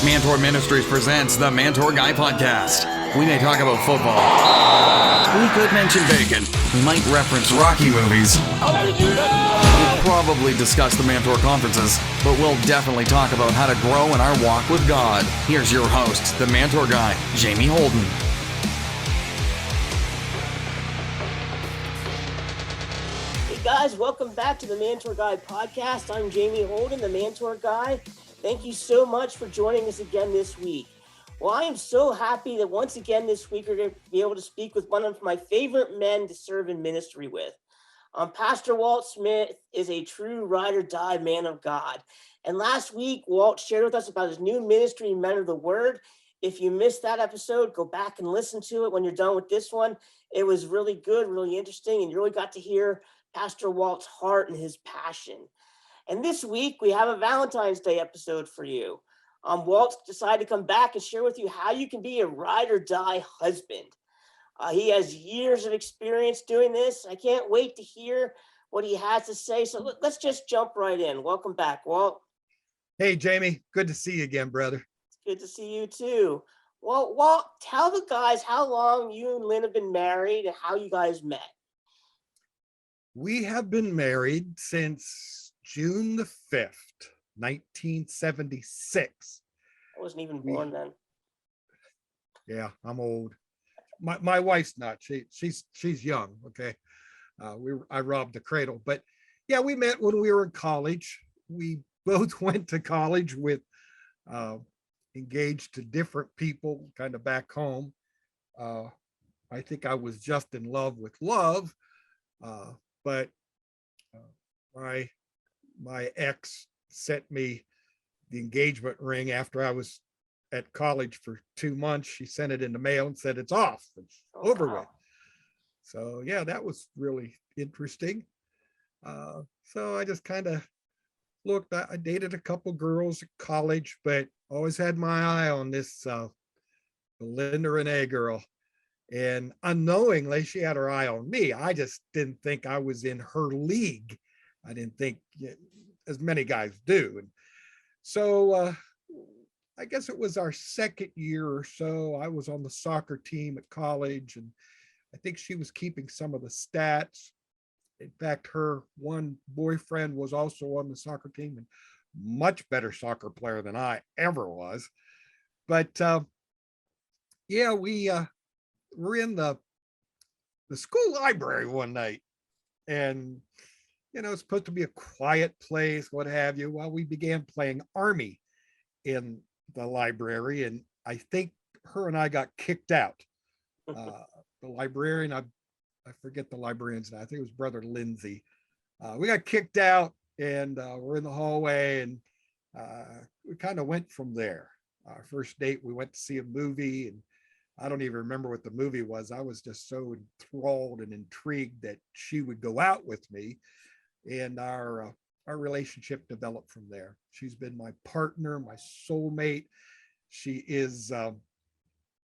Mantour Ministries presents the Mantour Guy Podcast. We may talk about football. We could mention bacon. We might reference Rocky movies. We'll probably discuss the Mantour conferences, but we'll definitely talk about how to grow in our walk with God. Here's your host, the Mantour Guy, Jamie Holden. Hey guys, welcome back to the Mantour Guy Podcast. I'm Jamie Holden, the Mantour Guy. Thank you so much for joining us again this week. Well, I am so happy that once again this week we're going to be able to speak with one of my favorite men to serve in ministry with. Pastor Walt Smith is a true ride or die man of God. And last week, Walt shared with us about his new ministry, Men of the Word. If you missed that episode, go back and listen to it when you're done with this one. It was really good, really interesting, and you really got to hear Pastor Walt's heart and his passion. And this week, we have a Valentine's Day episode for you. Walt decided to come back and share with you how you can be a ride or die husband. He has years of experience doing this. I can't wait to hear what he has to say. So let's just jump right in. Welcome back, Walt. Hey, Jamie. Good to see you again, brother. It's good to see you too. Well, Walt, tell the guys how long you and Lynn have been married and how you guys met. We have been married since June the 5th, 1976. I wasn't even born then. Yeah, I'm old. My wife's not. She's young. Okay, I robbed the cradle, but yeah, we met when we were in college. We both went to college with engaged to different people, kind of back home. I think I was just in love with love, but my ex sent me the engagement ring after I was at college for 2 months. She sent it in the mail and said, it's off, it's over with. So yeah, that was really interesting. So I just kind of looked, I dated a couple girls at college, but always had my eye on this Linda Renee girl. And unknowingly, she had her eye on me. I just didn't think I was in her league. I didn't think, as many guys do. And so I guess it was our second year or so. I was on the soccer team at college, and I think she was keeping some of the stats. In fact, her one boyfriend was also on the soccer team and much better soccer player than I ever was. But yeah, we were in the school library one night, and it's supposed to be a quiet place, what have you. Well, we began playing Army in the library, and I think her and I got kicked out. The librarian, I forget the librarian's name. I think it was Brother Lindsay. We got kicked out, and we're in the hallway, and we kind of went from there. Our first date, we went to see a movie, and I don't even remember what the movie was. I was just so enthralled and intrigued that she would go out with me, and our relationship developed from there. She's been my partner, my soulmate. She is the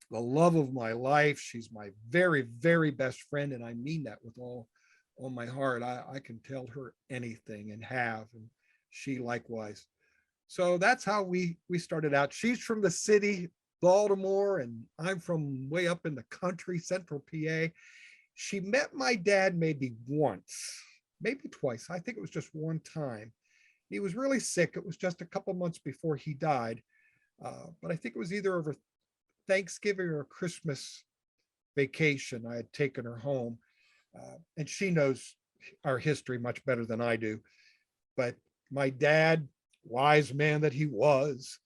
love of my life. She's my very, very best friend, and I mean that with all my heart. I can tell her anything and have, and she likewise. So that's how we started out. She's from the city, Baltimore, and I'm from way up in the country, central PA. She met my dad maybe once, maybe twice. I think it was just one time. He was really sick. It was just a couple months before he died. But I think it was either over Thanksgiving or Christmas vacation. I had taken her home, and she knows our history much better than I do. But my dad, wise man that he was,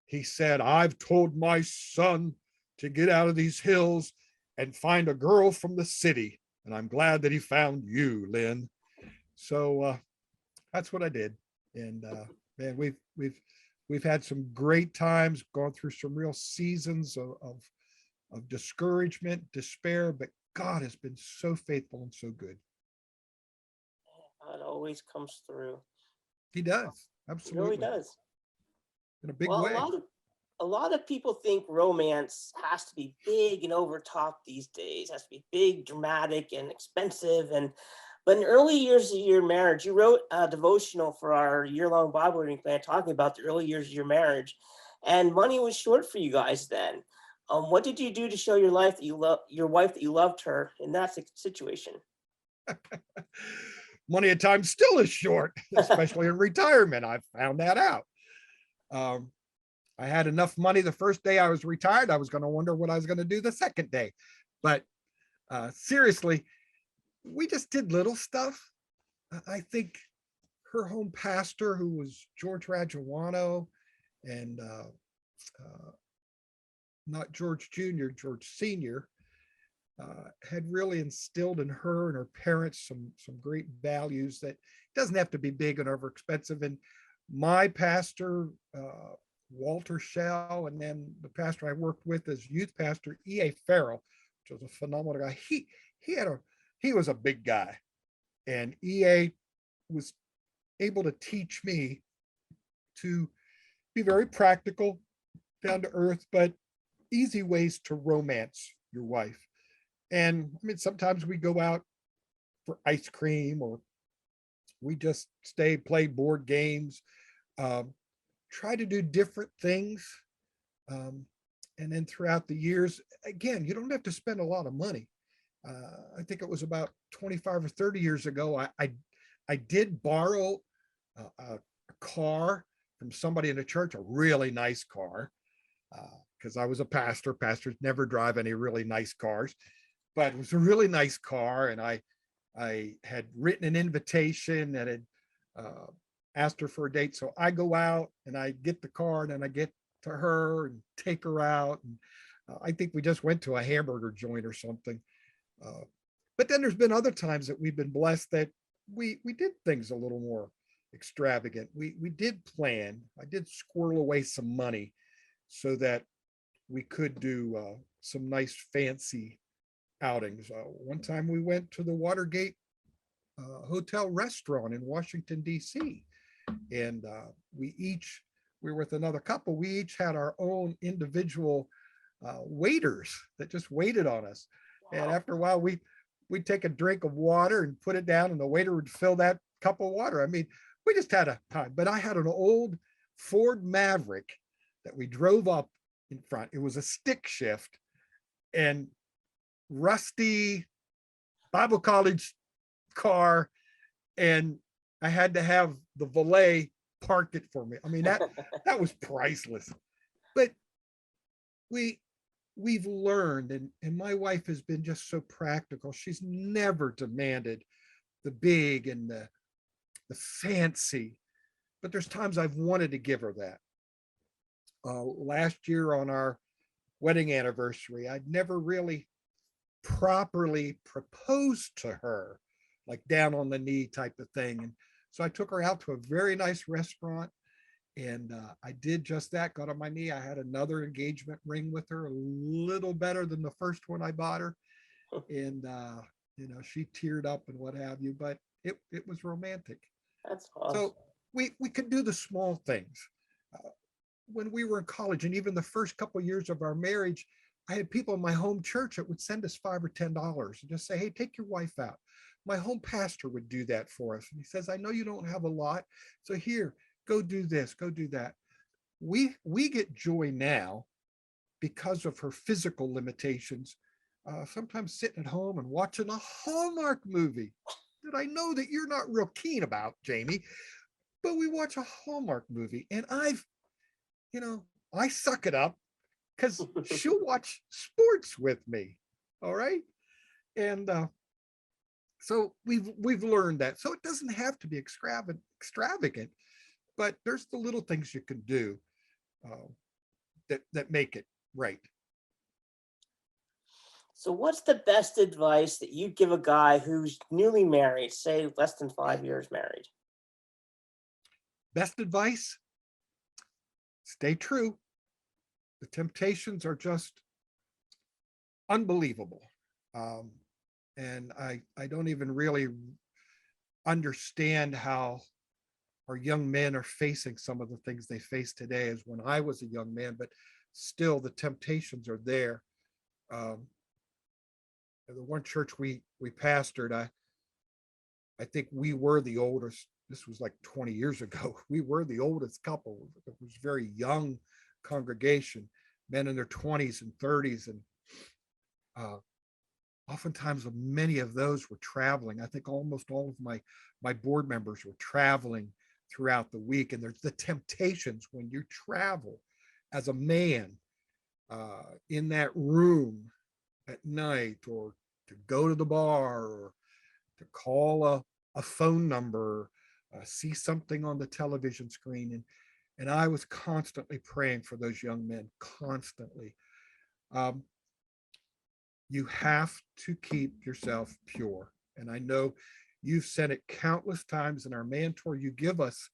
he said, I've told my son to get out of these hills and find a girl from the city. And I'm glad that he found you, Lynn. So that's what I did. And man, we've had some great times, gone through some real seasons of discouragement, despair, but God has been so faithful and so good. God always comes through. He does. Absolutely. He really does. In a big way. A lot of people think romance has to be big and over top these days. It has to be big, dramatic, and expensive. But in early years of your marriage, you wrote a devotional for our year-long Bible reading plan talking about the early years of your marriage. and money was short for you guys then. What did you do to show your life that you love your wife, that you loved her in that situation? Money at times still is short, especially in retirement. I've found that out. I had enough money the first day I was retired. I was going to wonder what I was going to do the second day. But seriously, we just did little stuff. I think her home pastor, who was George Rajuano, and not George Jr., George Sr., had really instilled in her and her parents some great values that doesn't have to be big and over expensive. And my pastor, Walter Shell, and then the pastor I worked with as youth pastor, E.A. Farrell, which was a phenomenal guy. He was a big guy, and E.A. was able to teach me to be very practical, down to earth, but easy ways to romance your wife. And I mean, sometimes we go out for ice cream, or we just play board games, try to do different things. And then throughout the years, again, you don't have to spend a lot of money. I think it was about 25 or 30 years ago, I did borrow a car from somebody in the church, a really nice car, because I was a pastor. Pastors never drive any really nice cars, but it was a really nice car. And I had written an invitation and had asked her for a date. So I go out and I get the car, and then I get to her and take her out. And I think we just went to a hamburger joint or something. But then there's been other times that we've been blessed that we did things a little more extravagant. We did plan. I did squirrel away some money so that we could do some nice fancy outings. One time we went to the Watergate Hotel restaurant in Washington, D.C. And we were with another couple. We each had our own individual waiters that just waited on us. Wow. And after a while, we'd take a drink of water and put it down, and the waiter would fill that cup of water. I mean, we just had a time. But I had an old Ford Maverick that we drove up in front. It was a stick shift, and rusty Bible college car, and I had to have the valet park it for me. I mean, that was priceless. But we've learned, and my wife has been just so practical. She's never demanded the big and the fancy, but there's times I've wanted to give her that. Last year on our wedding anniversary, I'd never really properly proposed to her, like down on the knee type of thing. And so I took her out to a very nice restaurant, and I did just that, got on my knee. I had another engagement ring with her, a little better than the first one I bought her. And, she teared up and what have you, but it was romantic. That's awesome. So we could do the small things. When we were in college, and even the first couple of years of our marriage, I had people in my home church that would send us $5 or $10 and just say, hey, take your wife out. My home pastor would do that for us. And he says, I know you don't have a lot, so here, go do this, go do that. We get joy now because of her physical limitations. Sometimes sitting at home and watching a Hallmark movie that I know that you're not real keen about, Jamie, but we watch a Hallmark movie, and I suck it up because she'll watch sports with me. All right. And so we've learned that. So it doesn't have to be extravagant, but there's the little things you can do that make it right. So what's the best advice that you give a guy who's newly married, say less than 5 years married? Best advice? Stay true. The temptations are just unbelievable. And I don't even really understand how our young men are facing some of the things they face today as when I was a young man, but still the temptations are there. The one church we pastored, I think we were the oldest. This was like 20 years ago. We were the oldest couple. It was very young congregation, men in their 20s and 30s. And oftentimes many of those were traveling. I think almost all of my board members were traveling throughout the week. And there's the temptations when you travel as a man in that room at night, or to go to the bar, or to call a phone number, see something on the television screen. And I was constantly praying for those young men, constantly. You have to keep yourself pure. And I know you've said it countless times in our Mantour. You give us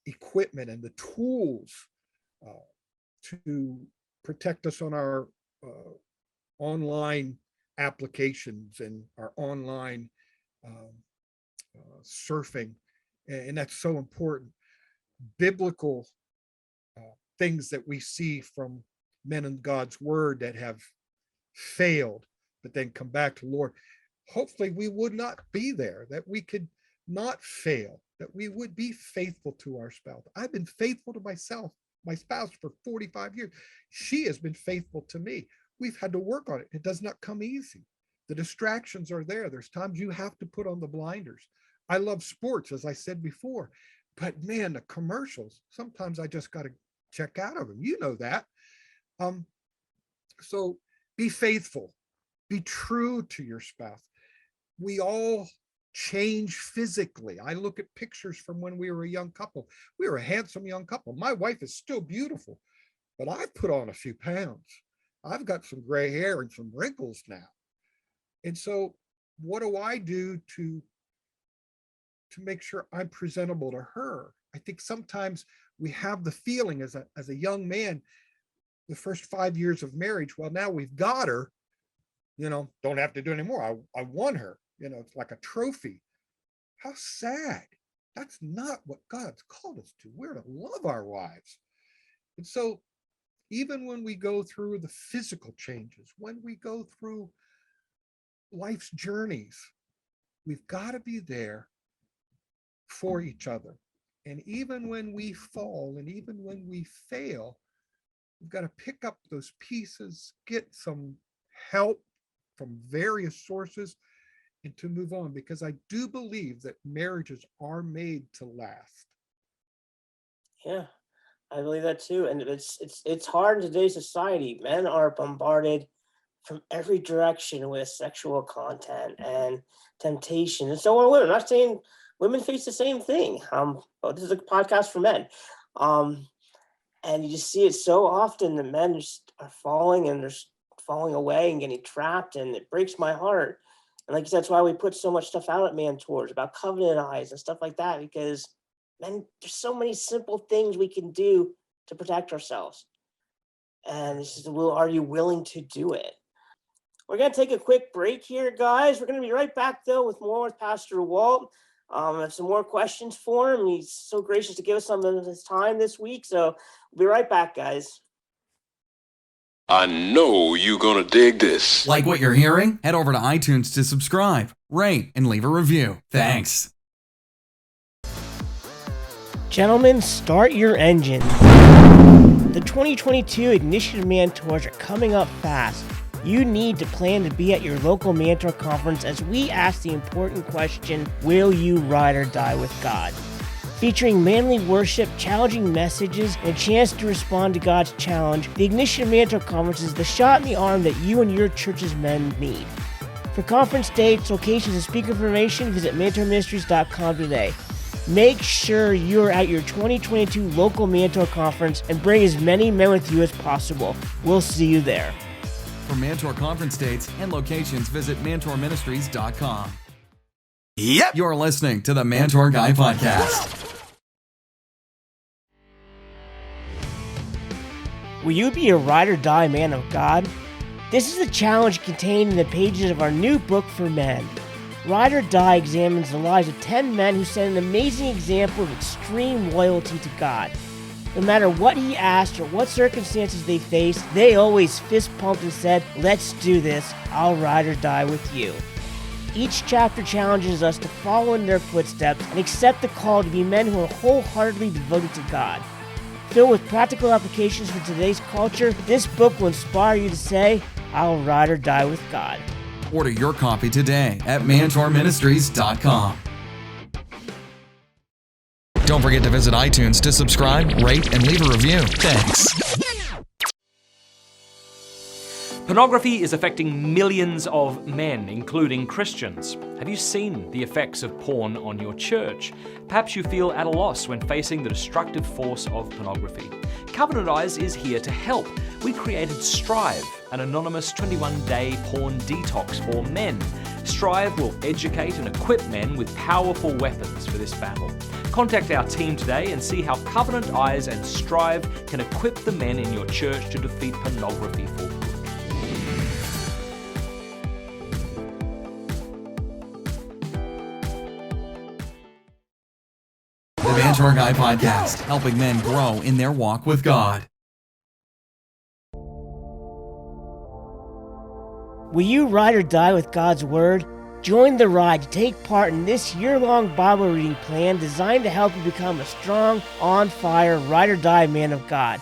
equipment and the tools to protect us on our online applications and our online surfing. And that's so important. Biblical things that we see from men in God's word that have failed, but then come back to the Lord. Hopefully we would not be there, that we could not fail, that we would be faithful to our spouse. I've been faithful to my spouse for 45 years. She has been faithful to me. We've had to work on it. It does not come easy. The distractions are there. There's times you have to put on the blinders. I love sports, as I said before, but man, the commercials, sometimes I just got to check out of them. You know that. So be faithful, be true to your spouse. We all change physically. I look at pictures from when we were a young couple. We were a handsome young couple. My wife is still beautiful, but I've put on a few pounds. I've got some gray hair and some wrinkles now. And so what do I do to make sure I'm presentable to her? I think sometimes we have the feeling as a young man, the first 5 years of marriage, well, now we've got her, don't have to do anymore. I won her, it's like a trophy. How sad. That's not what God's called us to. We're to love our wives. And so even when we go through the physical changes, when we go through life's journeys, we've got to be there for each other. And even when we fall, and even when we fail, we've got to pick up those pieces, get some help from various sources, and to move on, because I do believe that marriages are made to last. Yeah, I believe that too. And it's hard in today's society. Men are bombarded from every direction with sexual content and temptation. And so are women. I'm not saying women face the same thing. But this is a podcast for men. And you just see it so often. The men just are falling, and they're falling away and getting trapped, and it breaks my heart. And like you said, that's why we put so much stuff out at Mantours about covenant eyes and stuff like that, because man, there's so many simple things we can do to protect ourselves. And this is, are you willing to do it? We're going to take a quick break here, guys. We're going to be right back, though, with more with Pastor Walt. I have some more questions for him. He's so gracious to give us some of his time this week. So we'll be right back, guys. I know you're going to dig this. Like what you're hearing? Head over to iTunes to subscribe, rate, and leave a review. Thanks. Gentlemen, start your engine. The 2022 Ignition Mantours are coming up fast. You need to plan to be at your local Mantour conference as we ask the important question, will you ride or die with God? Featuring manly worship, challenging messages, and a chance to respond to God's challenge, the Ignition Mantour Conference is the shot in the arm that you and your church's men need. For conference dates, locations, and speaker information, visit MantourMinistries.com today. Make sure you're at your 2022 local Mantour conference and bring as many men with you as possible. We'll see you there. For Mantour conference dates and locations, visit MantourMinistries.com. Yep, you're listening to the Mantour Guy Podcast. Will you be a ride or die man of God? This is the challenge contained in the pages of our new book for men. Ride or Die examines the lives of 10 men who set an amazing example of extreme loyalty to God. No matter what he asked or what circumstances they faced, they always fist pumped and said, "Let's do this. I'll ride or die with you." Each chapter challenges us to follow in their footsteps and accept the call to be men who are wholeheartedly devoted to God. Filled with practical applications for today's culture, this book will inspire you to say, I'll ride or die with God. Order your copy today at mantourministries.com. Don't forget to visit iTunes to subscribe, rate, and leave a review. Thanks. Pornography is affecting millions of men, including Christians. Have you seen the effects of porn on your church? Perhaps you feel at a loss when facing the destructive force of pornography. Covenant Eyes is here to help. We created Strive, an anonymous 21-day porn detox for men. Strive will educate and equip men with powerful weapons for this battle. Contact our team today and see how Covenant Eyes and Strive can equip the men in your church to defeat pornography for good. The Mantour Guy Podcast, helping men grow in their walk with God. Will you ride or die with God's Word? Join the ride to take part in this year-long Bible reading plan designed to help you become a strong, on-fire, ride or die man of God.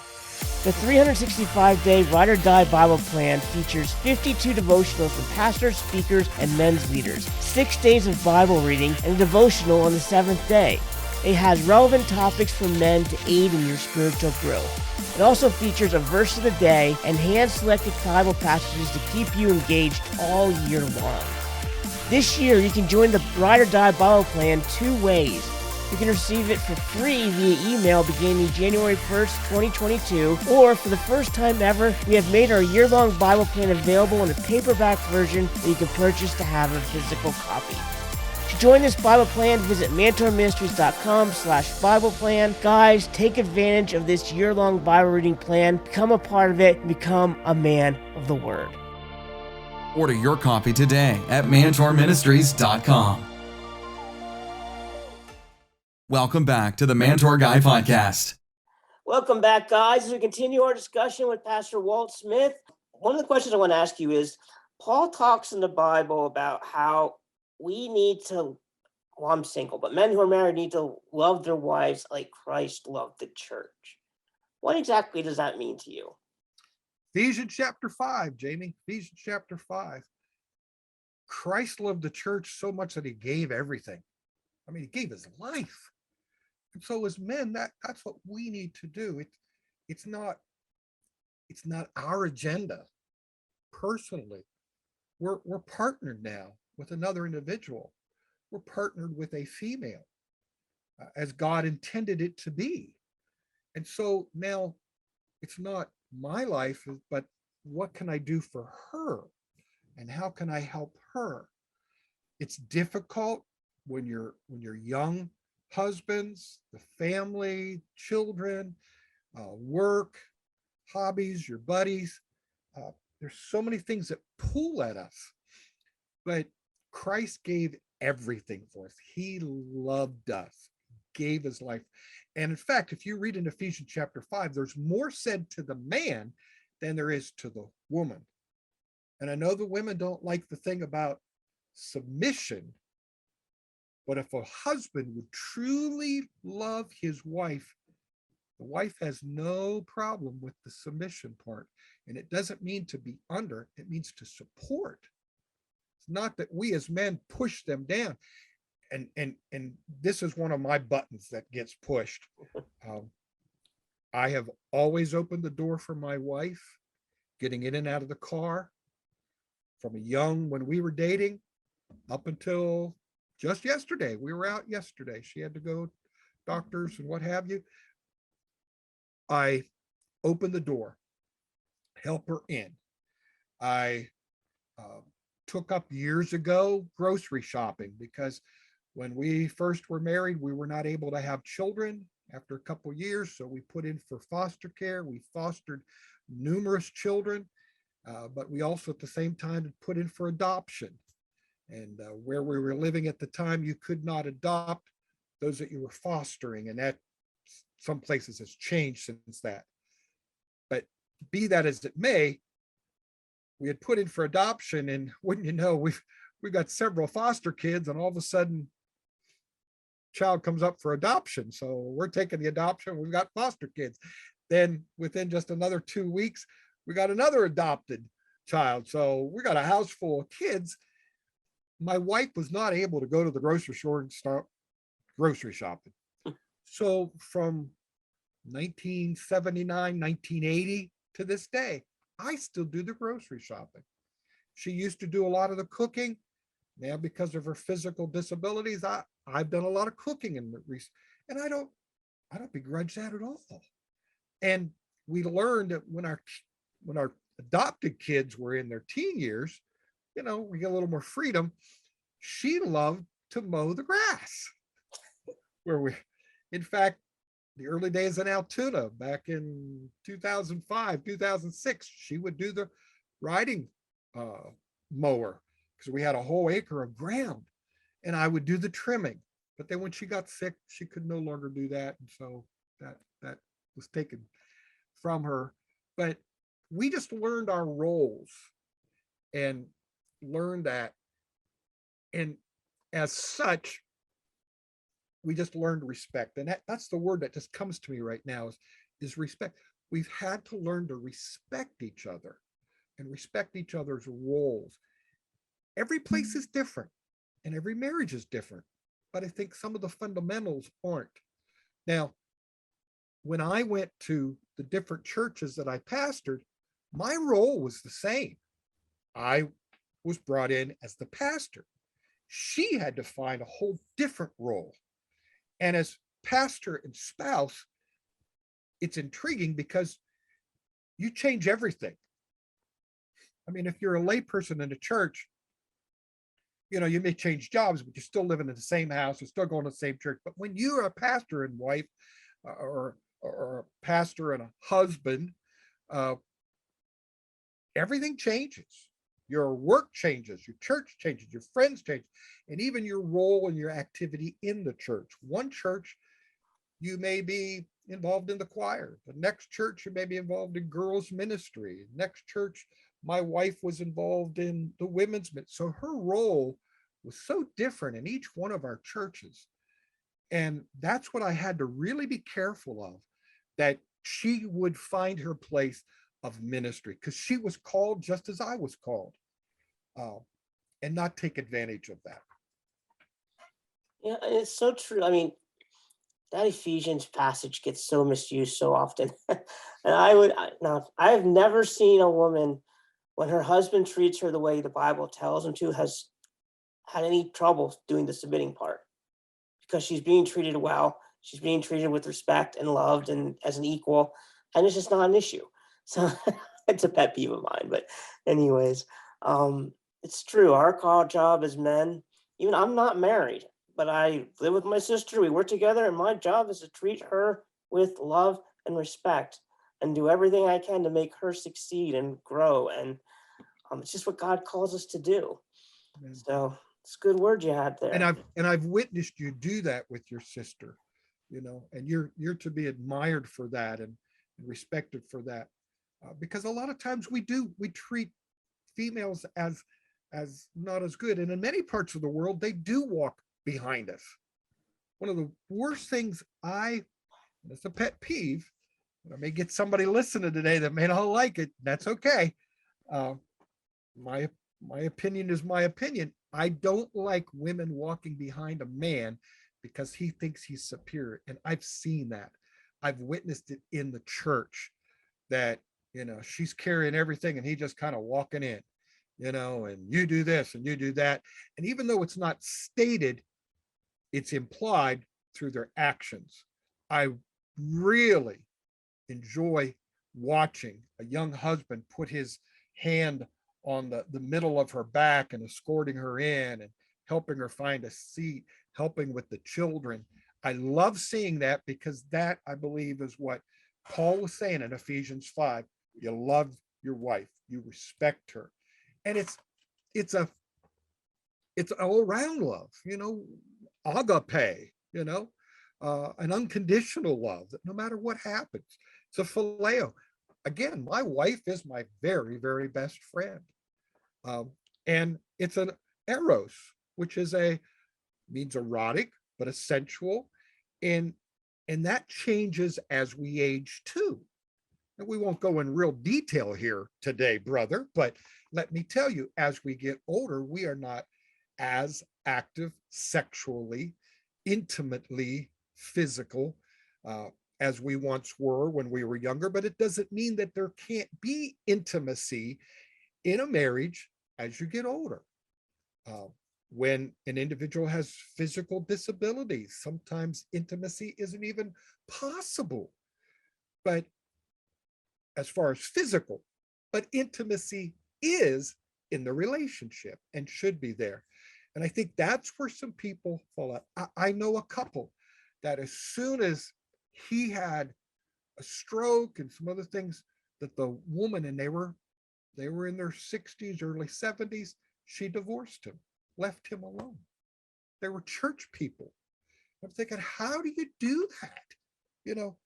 The 365-day Ride or Die Bible Plan features 52 devotionals from pastors, speakers, and men's leaders, 6 days of Bible reading, and a devotional on the 7th day. It has relevant topics for men to aid in your spiritual growth. It also features a verse of the day and hand-selected Bible passages to keep you engaged all year long. This year, you can join the Ride or Die Bible Plan 2 ways. You can receive it for free via email beginning January 1st, 2022, or for the first time ever, we have made our year-long Bible plan available in a paperback version that you can purchase to have a physical copy. To join this Bible plan, visit mantourministries.com/Bible plan. Guys, take advantage of this year-long Bible reading plan, become a part of it, and become a man of the Word. Order your copy today at mantourministries.com. Welcome back to the Mantour Guy Podcast. Welcome back, guys, as we continue our discussion with Pastor Walt Smith. One of the questions I want to ask you is, Paul talks in the Bible about how we need to, well, I'm single, but men who are married need to love their wives like Christ loved the church. What exactly does that mean to you? Ephesians chapter 5, Jamie. Ephesians chapter 5. Christ loved the church so much that he gave everything. I mean, he gave his life. And so as men, that's what we need to do. It's not our agenda personally. We're partnered now with another individual. We're partnered with a female as God intended it to be. And so now it's not my life, but what can I do for her? And how can I help her? It's difficult when you're young husbands, the family, children, work, hobbies, your buddies. There's so many things that pull at us, but Christ gave everything for us. He loved us, gave his life. And in fact, if you read in Ephesians chapter 5, there's more said to the man than there is to the woman. And I know the women don't like the thing about submission, but if a husband would truly love his wife, the wife has no problem with the submission part. And it doesn't mean to be under, it means to support. It's not that we as men push them down. And this is one of my buttons that gets pushed. I have always opened the door for my wife, getting in and out of the car from when we were dating up until just yesterday. We were out yesterday. She had to go doctors and what have you. I opened the door, help her in. I took up years ago grocery shopping because when we first were married, we were not able to have children after a couple of years. So we put in for foster care. We fostered numerous children, but we also at the same time put in for adoption. And where we were living at the time, you could not adopt those that you were fostering. And that some places has changed since that. But be that as it may, we had put in for adoption, and wouldn't you know, we've got several foster kids, and all of a sudden child comes up for adoption. So we're taking the adoption. We've got foster kids. Then within just another 2 weeks, we got another adopted child. So we got a house full of kids. My wife was not able to go to the grocery store and start grocery shopping. So from 1979, 1980 to this day, I still do the grocery shopping. She used to do a lot of the cooking. Now, because of her physical disabilities, I've done a lot of cooking and I don't begrudge that at all. And we learned that when our adopted kids were in their teen years, we get a little more freedom. She loved to mow the grass. In fact, the early days in Altoona, back in 2005, 2006, she would do the riding mower because we had a whole acre of ground, and I would do the trimming. But then when she got sick, she could no longer do that. And so that was taken from her. But we just learned our roles and learned that. And as such, we just learned respect. And that's the word that just comes to me right now is respect. We've had to learn to respect each other and respect each other's roles. Every place is different and every marriage is different, but I think some of the fundamentals aren't. Now, when I went to the different churches that I pastored, my role was the same. I was brought in as the pastor. She had to find a whole different role. And as pastor and spouse, it's intriguing because you change everything. I mean, if you're a layperson in the church, you may change jobs, but you're still living in the same house, you're still going to the same church. But when you're a pastor and wife, or a pastor and a husband, everything changes. Your work changes, your church changes, your friends change, and even your role and your activity in the church. One church, you may be involved in the choir. The next church, you may be involved in girls' ministry. Next church, my wife was involved in the women's ministry. So her role was so different in each one of our churches. And that's what I had to really be careful of, that she would find her place of ministry, because she was called just as I was called, and not take advantage of that. Yeah, and it's so true. I mean, that Ephesians passage gets so misused so often. And I have never seen a woman, when her husband treats her the way the Bible tells him to, has had any trouble doing the submitting part, because she's being treated well. She's being treated with respect and loved and as an equal, and it's just not an issue. So it's a pet peeve of mine. But anyways, it's true. Our job as men, even I'm not married, but I live with my sister. We work together, and my job is to treat her with love and respect and do everything I can to make her succeed and grow. And it's just what God calls us to do. Amen. So it's a good word you had there. And I've witnessed you do that with your sister, and you're to be admired for that and respected for that, because a lot of times we treat females as not as good, and in many parts of the world they do walk behind us. One of the worst things and it's a pet peeve, I may get somebody listening today that may not like it. That's okay. My opinion is my opinion. I don't like women walking behind a man because he thinks he's superior. And I've seen that. I've witnessed it in the church, that, she's carrying everything and he just kind of walking in, and you do this and you do that. And even though it's not stated, it's implied through their actions. I really enjoy watching a young husband put his hand on the middle of her back and escorting her in and helping her find a seat, helping with the children. I love seeing that, because that, I believe, is what Paul was saying in Ephesians 5. You love your wife, you respect her. And it's all around love, agape, an unconditional love that no matter what happens, it's a phileo. Again, my wife is my very, very best friend. And it's an eros, which means erotic, but essential. And that changes as we age too. And we won't go in real detail here today, brother, but let me tell you, as we get older, we are not as active sexually, intimately, physical, as we once were when we were younger. But it doesn't mean that there can't be intimacy in a marriage as you get older. When an individual has physical disabilities, sometimes intimacy isn't even possible. But as far as physical, but intimacy is in the relationship and should be there. And I think that's where some people fall out. I know a couple that as soon as he had a stroke and some other things, that the woman, and they were in their 60s, early 70s, she divorced him, left him alone. They were church people. I'm thinking, how do you do that? You know,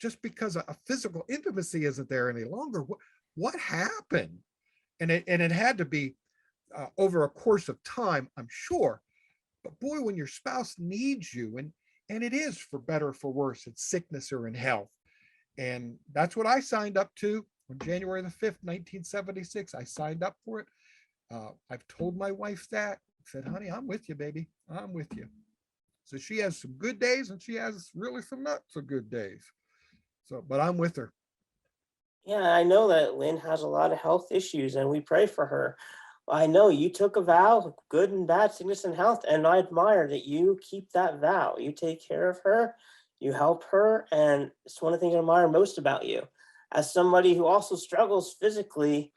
just because a physical intimacy isn't there any longer. What happened? And it had to be over a course of time, I'm sure. But boy, when your spouse needs you, and it is for better or for worse, it's sickness or in health. And that's what I signed up to on January the 5th, 1976. I signed up for it. I've told my wife that. I said, honey, I'm with you, baby. I'm with you. So she has some good days and she has really some not so good days. So, but I'm with her. Yeah, I know that Lynn has a lot of health issues and we pray for her. I know you took a vow, good and bad, sickness and health, and I admire that you keep that vow. You take care of her, you help her, and it's one of the things I admire most about you. As somebody who also struggles physically,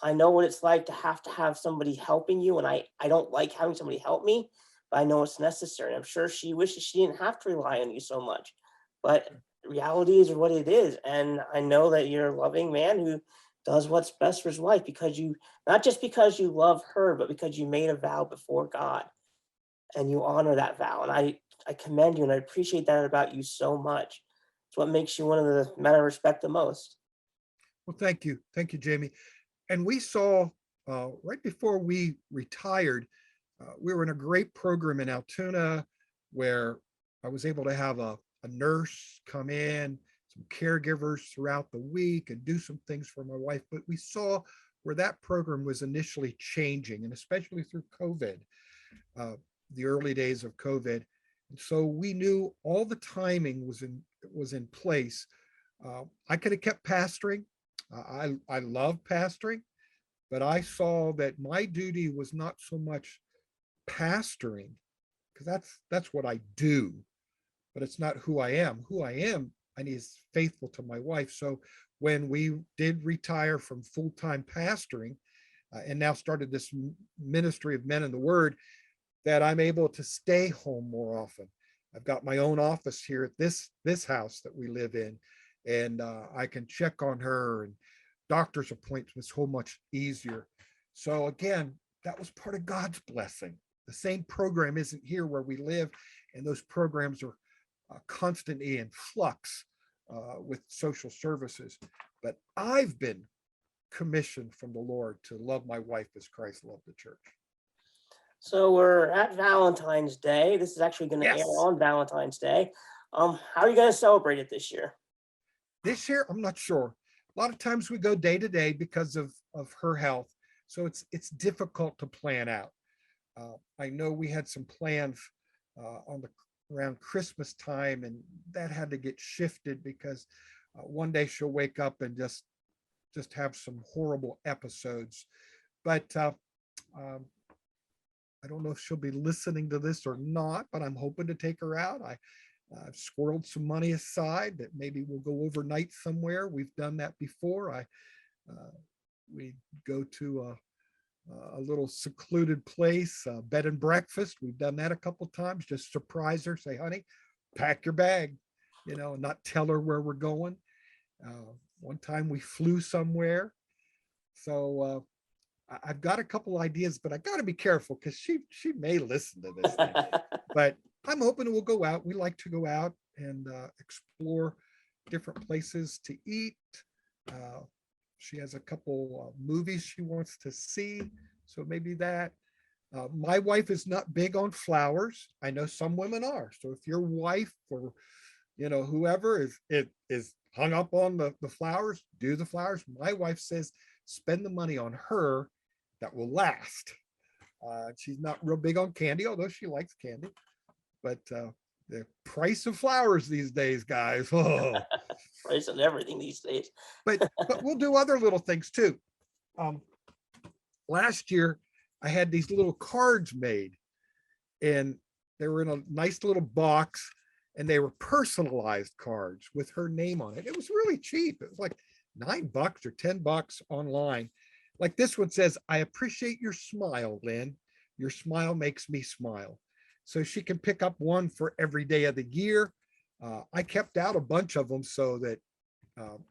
I know what it's like to have somebody helping you, and I don't like having somebody help me, but I know it's necessary. I'm sure she wishes she didn't have to rely on you so much, but reality is what it is. And I know that you're a loving man who does what's best for his wife, because you, not just because you love her, but because you made a vow before God and you honor that vow. And I commend you and I appreciate that about you so much. It's what makes you one of the men I respect the most. Well, thank you. Thank you, Jamie. And we saw right before we retired, we were in a great program in Altoona where I was able to have a nurse come in, some caregivers throughout the week, and do some things for my wife. But we saw where that program was initially changing, and especially through COVID, the early days of COVID. And so we knew all the timing was in place. I could have kept pastoring. I love pastoring, but I saw that my duty was not so much pastoring, because that's what I do, but it's not who I am. Who I am, I need is faithful to my wife. So when we did retire from full-time pastoring and now started this ministry of men in the word, that I'm able to stay home more often. I've got my own office here at this house that we live in, and I can check on her, and doctor's appointments so much easier. So again, that was part of God's blessing. The same program isn't here where we live, and those programs are constantly in flux with social services. But I've been commissioned from the Lord to love my wife as Christ loved the church. So we're at Valentine's Day. This is actually going to Yes. air on Valentine's Day. How are you going to celebrate it this year? This year, I'm not sure. A lot of times we go day to day because of her health. So it's difficult to plan out. I know we had some plans around Christmas time, and that had to get shifted because one day she'll wake up and just have some horrible episodes. But I don't know if she'll be listening to this or not, but I'm hoping to take her out. I've squirreled some money aside that maybe we'll go overnight somewhere. We've done that before. We go to a little secluded place, bed and breakfast. We've done that a couple of times. Just surprise her, say, honey, pack your bag, not tell her where we're going. One time we flew somewhere. So I've got a couple ideas, but I got to be careful because she may listen to this thing. But I'm hoping we'll go out. We like to go out and explore different places to eat. She has a couple movies she wants to see, so maybe that. My wife is not big on flowers. I know some women are. So if your wife or whoever is hung up on the flowers, do the flowers. My wife says spend the money on her that will last. She's not real big on candy, although she likes candy. But the price of flowers these days, guys. Oh. Price of everything these days. but we'll do other little things too. Last year, I had these little cards made, and they were in a nice little box, and they were personalized cards with her name on it. It was really cheap. It was like $9 or $10 online. Like this one says, "I appreciate your smile, Lynn. Your smile makes me smile." So she can pick up one for every day of the year. I kept out a bunch of them so that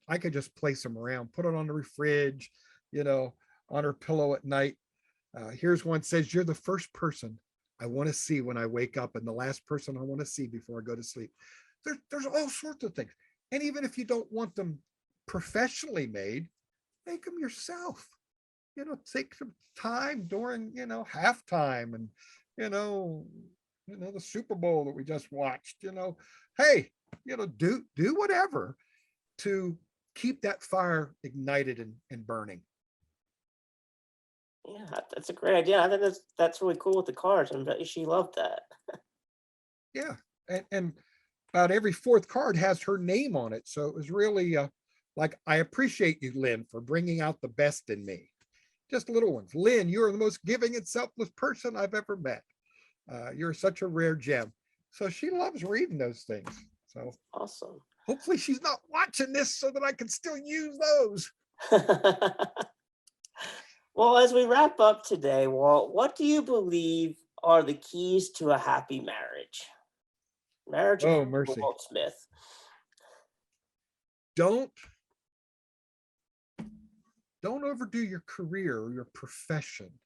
I could just place them around, put it on the fridge, on her pillow at night. Here's one says, "You're the first person I want to see when I wake up and the last person I want to see before I go to sleep." There's all sorts of things. And even if you don't want them professionally made, make them yourself. Take some time during, halftime and, the Super Bowl that we just watched, hey, do whatever to keep that fire ignited and burning. Yeah, that's a great idea. I think that's really cool with the cards, and she loved that. Yeah, and about every fourth card has her name on it, so it was really like, "I appreciate you, Lynn, for bringing out the best in me." Just little ones. "Lynn, you are the most giving and selfless person I've ever met. You're such a rare gem." So she loves reading those things. So Awesome. hopefully she's not watching this so that I can still use those. Well, as we wrap up today, Walt, what do you believe are the keys to a happy marriage? Marriage Oh, of mercy. Walt Smith. Don't overdo your career or your profession.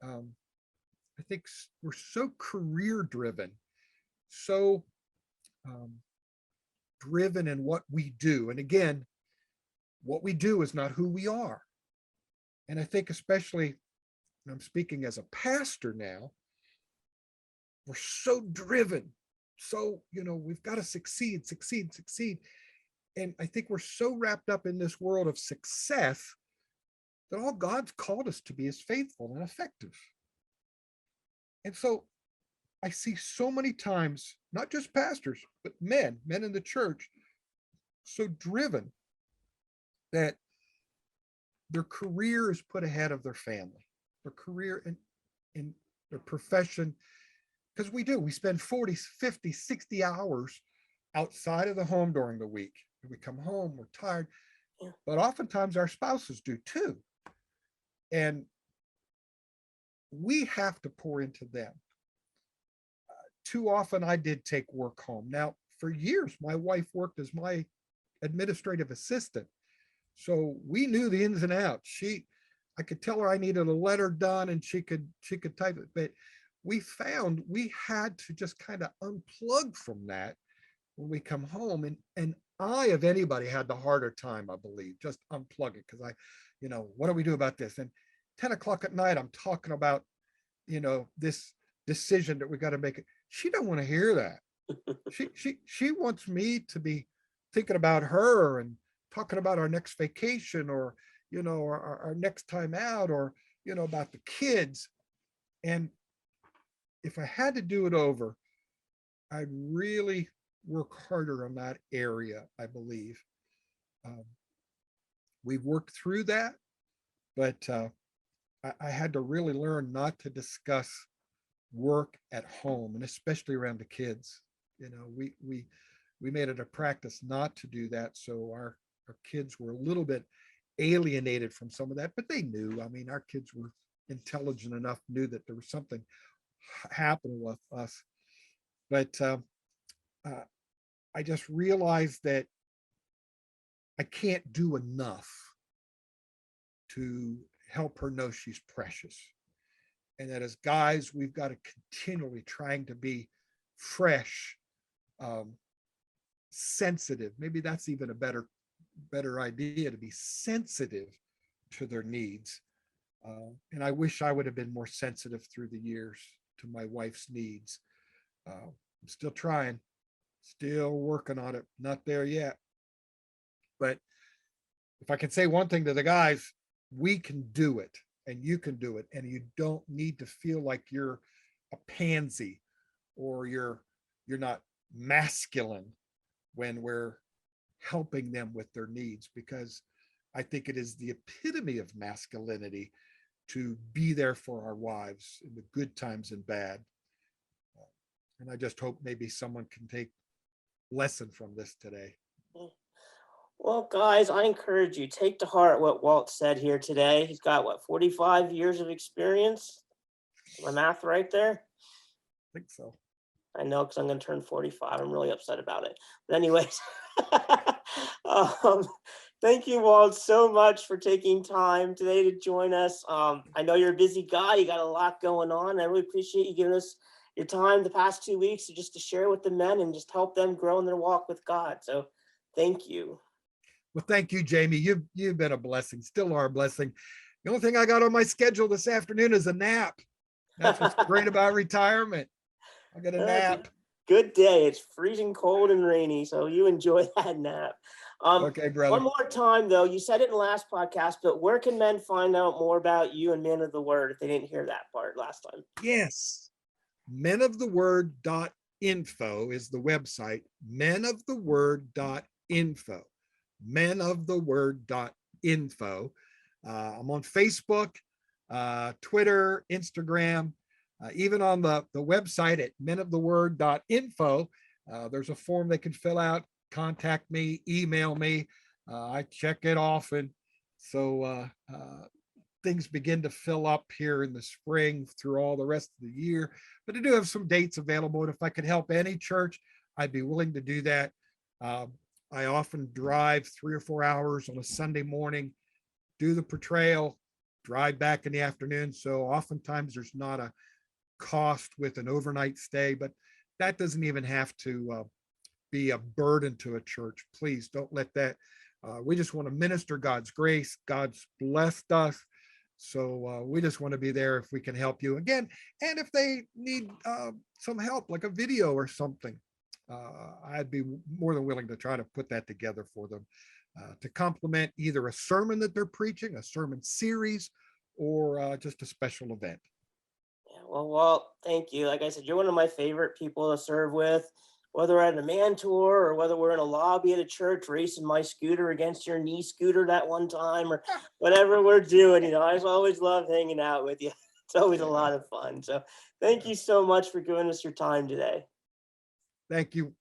I think we're so career driven, so driven in what we do. And again, what we do is not who we are. And I think especially, and I'm speaking as a pastor now, we're so driven. So, we've got to succeed. And I think we're so wrapped up in this world of success that all God's called us to be is faithful and effective. And so I see so many times, not just pastors, but men in the church, so driven that their career is put ahead of their family, their career and their profession. Because we spend 40, 50, 60 hours outside of the home during the week. We come home, we're tired, but oftentimes our spouses do too. And we have to pour into them. Too often I did take work home. Now, for years, my wife worked as my administrative assistant. So we knew the ins and outs. I could tell her I needed a letter done and she could type it, but we found we had to just kind of unplug from that when we come home. And I, of anybody, had the harder time, I believe, just unplugging, because what do we do about this? And 10 o'clock at night, I'm talking about, this decision that we got to make. She don't want to hear that. She wants me to be thinking about her and talking about our next vacation, or, our next time out, or, about the kids. And if I had to do it over, I'd really work harder on that area, I believe. We've worked through that, but I had to really learn not to discuss work at home, and especially around the kids. We made it a practice not to do that. So our kids were a little bit alienated from some of that, but they knew. I mean, our kids were intelligent enough, knew that there was something happening with us. But I just realized that I can't do enough to help her know she's precious. And that as guys, we've got to continually trying to be fresh, sensitive. Maybe that's even a better idea, to be sensitive to their needs. And I wish I would have been more sensitive through the years to my wife's needs. I'm still trying, still working on it. Not there yet. But if I can say one thing to the guys, we can do it, and you can do it. And you don't need to feel like you're a pansy or you're not masculine when we're helping them with their needs, because I think it is the epitome of masculinity to be there for our wives in the good times and bad. And I just hope maybe someone can take lesson from this today. Well, guys, I encourage you, take to heart what Walt said here today. He's got, 45 years of experience? My math right there? I think so. I know, because I'm going to turn 45. I'm really upset about it. But anyways, thank you, Walt, so much for taking time today to join us. I know you're a busy guy. You got a lot going on. I really appreciate you giving us your time the past 2 weeks just to share with the men and just help them grow in their walk with God. So thank you. Well, thank you, Jamie. You've been a blessing, still are a blessing. The only thing I got on my schedule this afternoon is a nap. That's what's great about retirement. I got a nap. Good day. It's freezing cold and rainy, so you enjoy that nap. Okay, brother. One more time, though. You said it in the last podcast, but where can men find out more about you and Men of the Word if they didn't hear that part last time? Yes. menoftheword.info is the website. menoftheword.info. menoftheword.info. I'm on Facebook, Twitter, Instagram, even on the website at menoftheword.info. There's a form they can fill out, contact me, email me. I check it often. So things begin to fill up here in the spring through all the rest of the year. But I do have some dates available. And if I could help any church, I'd be willing to do that. I often drive 3 or 4 hours on a Sunday morning, do the portrayal, drive back in the afternoon. So oftentimes there's not a cost with an overnight stay, but that doesn't even have to be a burden to a church. Please don't let that. We just want to minister God's grace. God's blessed us. So we just want to be there if we can help you again. And if they need some help, like a video or something, I'd be more than willing to try to put that together for them to complement either a sermon that they're preaching, a sermon series, or just a special event. Yeah, well, Walt, thank you. Like I said, you're one of my favorite people to serve with, whether we're at a Mantour or whether we're in a lobby at a church racing my scooter against your knee scooter that one time, or whatever we're doing. I just always love hanging out with you. It's always a lot of fun. So thank you so much for giving us your time today. Thank you.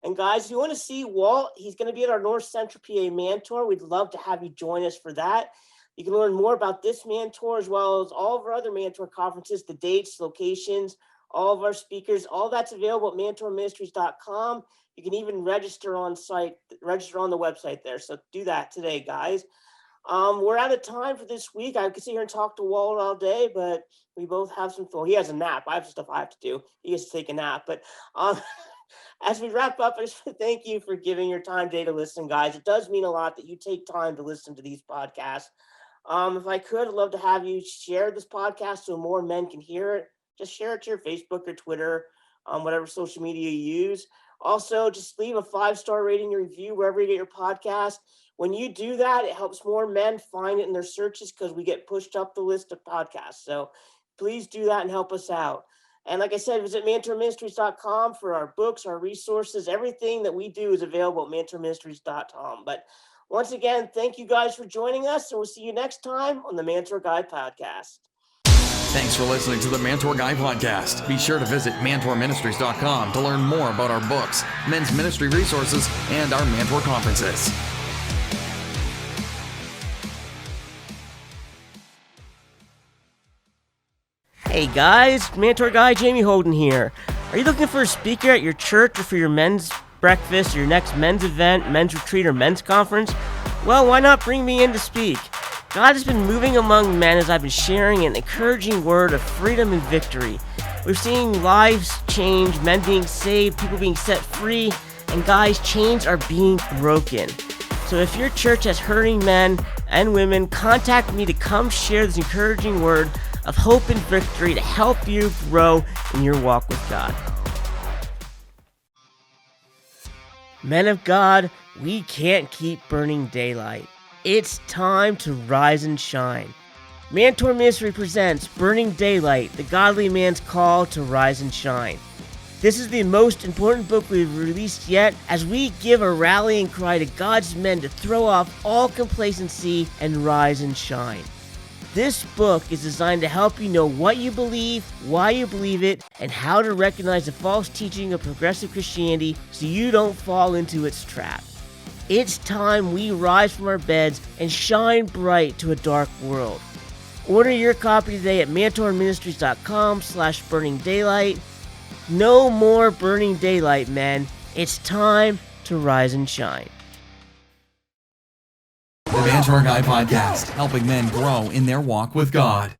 And guys, if you want to see Walt, he's going to be at our North Central PA Mantour. We'd love to have you join us for that. You can learn more about this Mantour as well as all of our other Mantour conferences, the dates, locations, all of our speakers. All that's available at mantourministries.com. You can even register on the website there. So do that today, guys. We're out of time for this week. I could sit here and talk to Walt all day, but we both have some. Well, he has a nap. I have some stuff I have to do. He has to take a nap. But as we wrap up, I just want to thank you for giving your time today to listen, guys. It does mean a lot that you take time to listen to these podcasts. If I could, I'd love to have you share this podcast so more men can hear it. Just share it to your Facebook or Twitter, whatever social media you use. Also, just leave a 5-star rating and review wherever you get your podcast. When you do that, it helps more men find it in their searches because we get pushed up the list of podcasts. So please do that and help us out. And like I said, visit mantourministries.com for our books, our resources. Everything that we do is available at mantourministries.com. But once again, thank you guys for joining us, and we'll see you next time on the Mantour Guy Podcast. Thanks for listening to the Mantour Guy Podcast. Be sure to visit mantourministries.com to learn more about our books, men's ministry resources, and our Mantour conferences. Hey guys, Mantour Guy Jamie Holden here. Are you looking for a speaker at your church or for your men's breakfast, your next men's event, men's retreat, or men's conference? Well, why not bring me in to speak? God has been moving among men as I've been sharing an encouraging word of freedom and victory. We're seeing lives change, men being saved, people being set free, and guys, chains are being broken. So if your church has hurting men and women, contact me to come share this encouraging word of hope and victory to help you grow in your walk with God. Men of God, we can't keep burning daylight. It's time to rise and shine. Mantour Ministry presents Burning Daylight, the godly man's call to rise and shine. This is the most important book we've released yet, as we give a rallying cry to God's men to throw off all complacency and rise and shine. This book is designed to help you know what you believe, why you believe it, and how to recognize the false teaching of progressive Christianity so you don't fall into its trap. It's time we rise from our beds and shine bright to a dark world. Order your copy today at mantourministries.com/burningdaylight. No more burning daylight, men. It's time to rise and shine. The Mantour Guy Podcast, helping men grow in their walk with God.